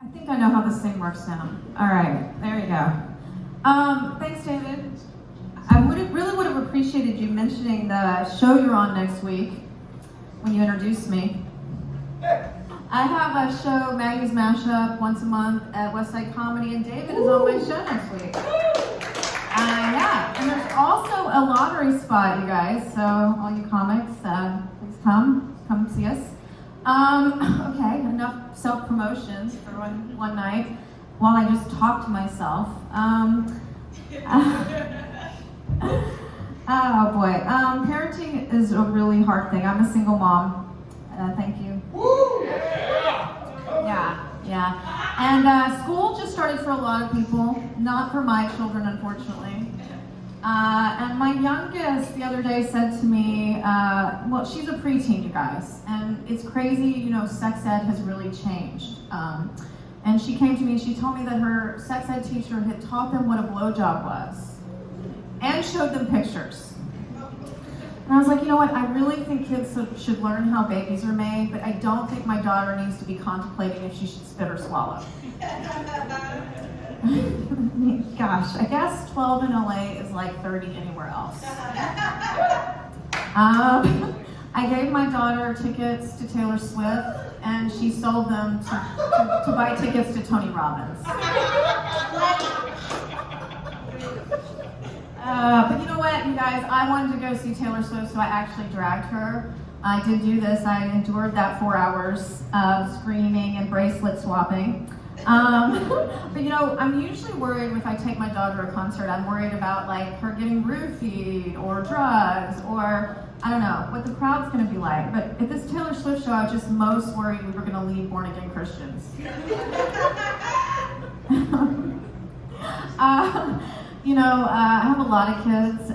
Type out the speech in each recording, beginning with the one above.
I think I know how this thing works now. All right, there you go. Thanks, David. Really would have appreciated you mentioning the show you're on next week when you introduced me. I have a show, Maggie's Mashup, once a month at Westside Comedy, and David is on my show next week. Yeah, and there's also a lottery spot, you guys. So all you comics, please come see us. Okay, enough self-promotions for one night while I just talk to myself. Oh boy, parenting is a really hard thing. I'm a single mom. Thank you. Yeah. And school just started for a lot of people, not for my children, unfortunately. And my youngest the other day said to me, well, she's a preteen, you guys, and it's crazy, sex ed has really changed. And she came to me and she told me that her sex ed teacher had taught them what a blowjob was and showed them pictures. And I was like, you know what, I really think kids should learn how babies are made, but I don't think my daughter needs to be contemplating if she should spit or swallow. Gosh, I guess 12 in LA is like 30 anywhere else. I gave my daughter tickets to Taylor Swift, and she sold them to buy tickets to Tony Robbins. But you know what, you guys, I wanted to go see Taylor Swift, so I actually dragged her. I did do this. I endured that 4 hours of screaming and bracelet swapping. But I'm usually worried if I take my daughter to a concert, I'm worried about like her getting roofied or drugs or I don't know what the crowd's gonna be like. But at this Taylor Swift show, I was just most worried we were gonna leave born again Christians. I have a lot of kids.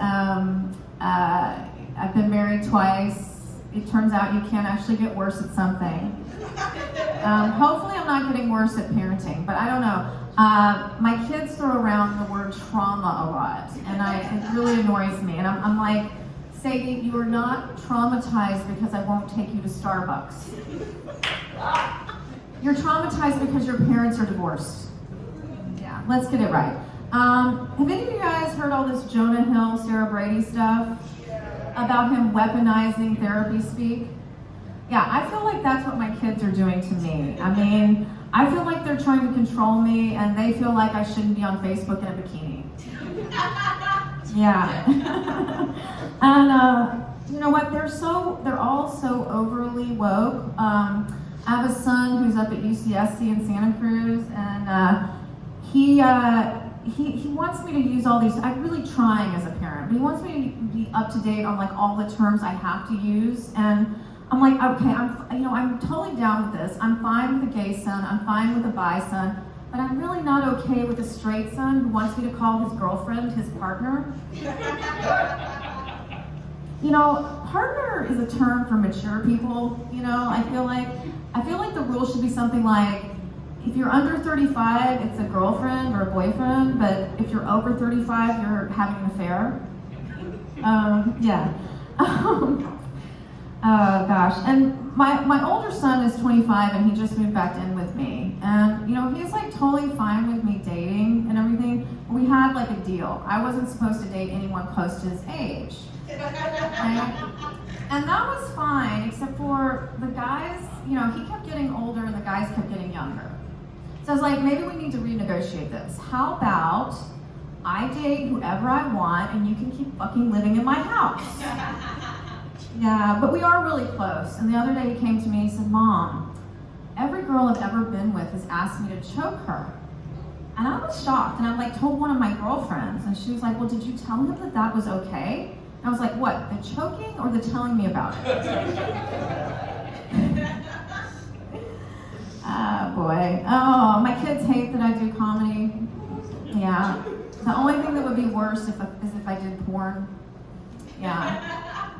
I've been married twice. It turns out you can't actually get worse at something. Hopefully I'm not getting worse at parenting, but I don't know. My kids throw around the word trauma a lot, and it really annoys me. And I'm like, Sadie, you are not traumatized because I won't take you to Starbucks. You're traumatized because your parents are divorced. Yeah, let's get it right. Have any of you guys heard all this Jonah Hill, Sarah Brady stuff about him weaponizing therapy speak? Yeah, I feel like that's what my kids are doing to me. I mean, I feel like they're trying to control me, and they feel like I shouldn't be on Facebook in a bikini. Yeah. And you know what? They're all so overly woke. I have a son who's up at UCSC in Santa Cruz, and he wants me to use all these. I'm really trying as a parent, but he wants me to be up to date on like all the terms I have to use. And I'm like, okay, I'm totally down with this. I'm fine with a gay son. I'm fine with a bi son. But I'm really not okay with a straight son who wants me to call his girlfriend his partner. Partner is a term for mature people. I feel like the rule should be something like, if you're under 35, it's a girlfriend or a boyfriend, but if you're over 35, you're having an affair. Yeah. Oh gosh, and my older son is 25 and he just moved back in with me. And he's like totally fine with me dating and everything. We had like a deal. I wasn't supposed to date anyone close to his age. And that was fine, except for the guys, he kept getting older and the guys kept getting younger. So I was like, maybe we need to renegotiate this. How about I date whoever I want and you can keep fucking living in my house? Yeah, but we are really close. And the other day he came to me and he said, Mom, every girl I've ever been with has asked me to choke her. And I was shocked, and I like told one of my girlfriends, and she was like, well, did you tell him that was okay? And I was like, what, the choking or the telling me about it? Oh boy. Oh, my kids hate that I do comedy. Yeah. The only thing that would be worse is if I did porn. Yeah.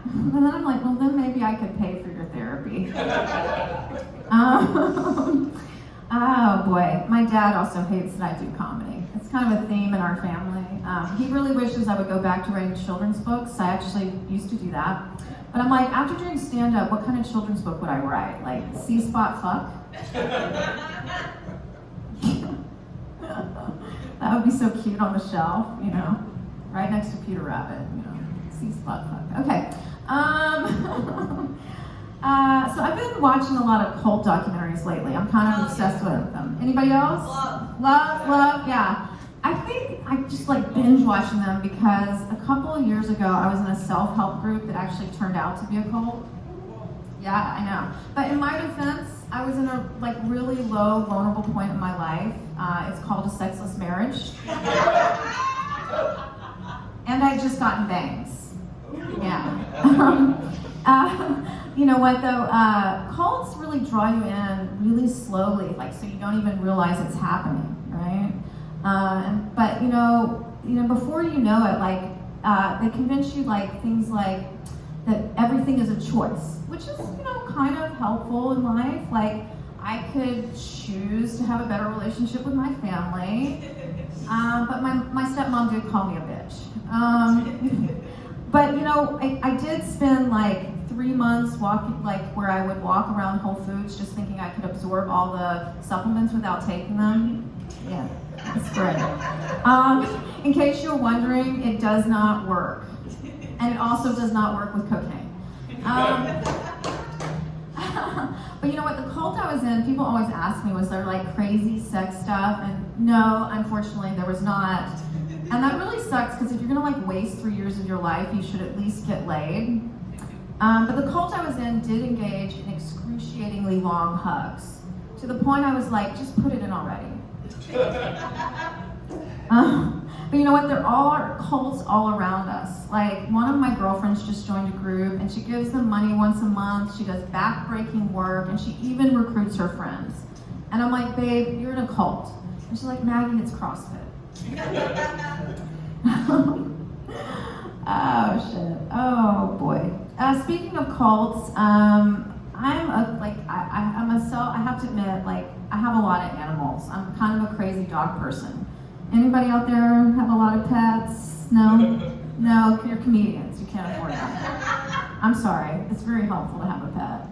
And then I'm like, well, then maybe I could pay for your therapy. Oh boy, my dad also hates that I do comedy. It's kind of a theme in our family. He really wishes I would go back to writing children's books. I actually used to do that. But I'm like, after doing stand-up, what kind of children's book would I write? Like, C-Spot Fuck? be so cute on the shelf, you know, right next to Peter Rabbit, you know, see spot fuck. Okay. So I've been watching a lot of cult documentaries lately. I'm kind of obsessed with them. Anybody else? Love, yeah. I think I just like binge watching them because a couple of years ago I was in a self-help group that actually turned out to be a cult. Yeah, I know. But in my defense, I was in a like really low, vulnerable point in my life. It's called a sexless marriage. And I'd just gotten bangs. Yeah. You know what though? Cults really draw you in really slowly, like so you don't even realize it's happening, right? But you know, before you know it, like they convince you like things like that everything is a choice, which is kind of helpful in life. Like I could choose to have a better relationship with my family, but my stepmom did call me a bitch. But I did spend like 3 months walking, like where I would walk around Whole Foods just thinking I could absorb all the supplements without taking them. Yeah, it's great. In case you're wondering, it does not work. And it also does not work with cocaine. But you know what, the cult I was in, people always ask me, was there like crazy sex stuff? And no, unfortunately there was not. And that really sucks because if you're gonna like waste 3 years of your life, you should at least get laid. But the cult I was in did engage in excruciatingly long hugs. To the point I was like, just put it in already. But you know what, there are cults all around us. Like one of my girlfriends just joined a group and she gives them money once a month, she does back-breaking work, and she even recruits her friends. And I'm like, babe, you're in a cult. And she's like, Maggie, it's CrossFit. Oh shit, oh boy. Speaking of cults, I have to admit, like, I have a lot of animals. I'm kind of a crazy dog person. Anybody out there have a lot of pets? No? No, you're comedians, you can't afford them. I'm sorry, it's very helpful to have a pet.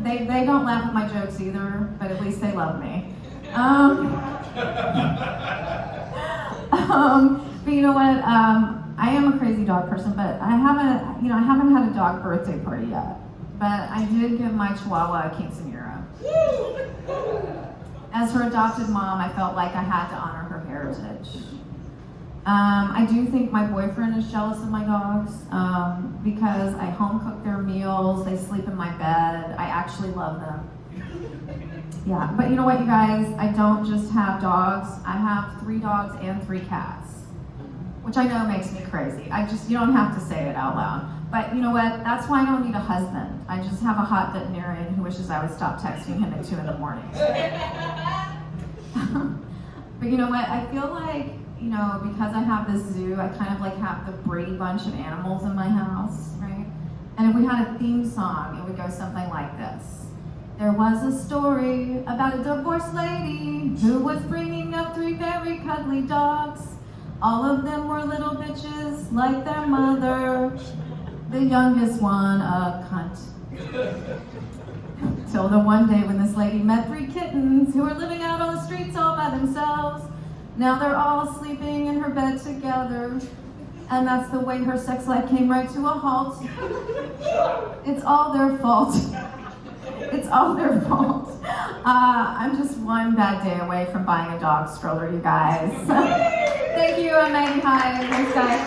They don't laugh at my jokes either, but at least they love me. But you know what, I am a crazy dog person, but I haven't had a dog birthday party yet. But I did give my Chihuahua a quinceañera. As her adopted mom, I felt like I had to honor her heritage. I do think my boyfriend is jealous of my dogs because I home cook their meals, they sleep in my bed, I actually love them. Yeah, but you know what, you guys, I don't just have dogs, I have 3 dogs and 3 cats. Which I know makes me crazy. You don't have to say it out loud. But you know what, that's why I don't need a husband. I just have a hot veterinarian who wishes I would stop texting him at 2 in the morning. But you know what, I feel like, because I have this zoo, I kind of like have the Brady Bunch of animals in my house, right? And if we had a theme song, it would go something like this. There was a story about a divorced lady who was bringing up 3 very cuddly dogs. All of them were little bitches like their mother. The youngest one, a cunt. Till the one day when this lady met 3 kittens who were living out on the streets all by themselves. Now they're all sleeping in her bed together. And that's the way her sex life came right to a halt. It's all their fault. It's all their fault. I'm just one bad day away from buying a dog stroller, you guys. Thank you, I'm Maggie Hyde. Thanks, guys.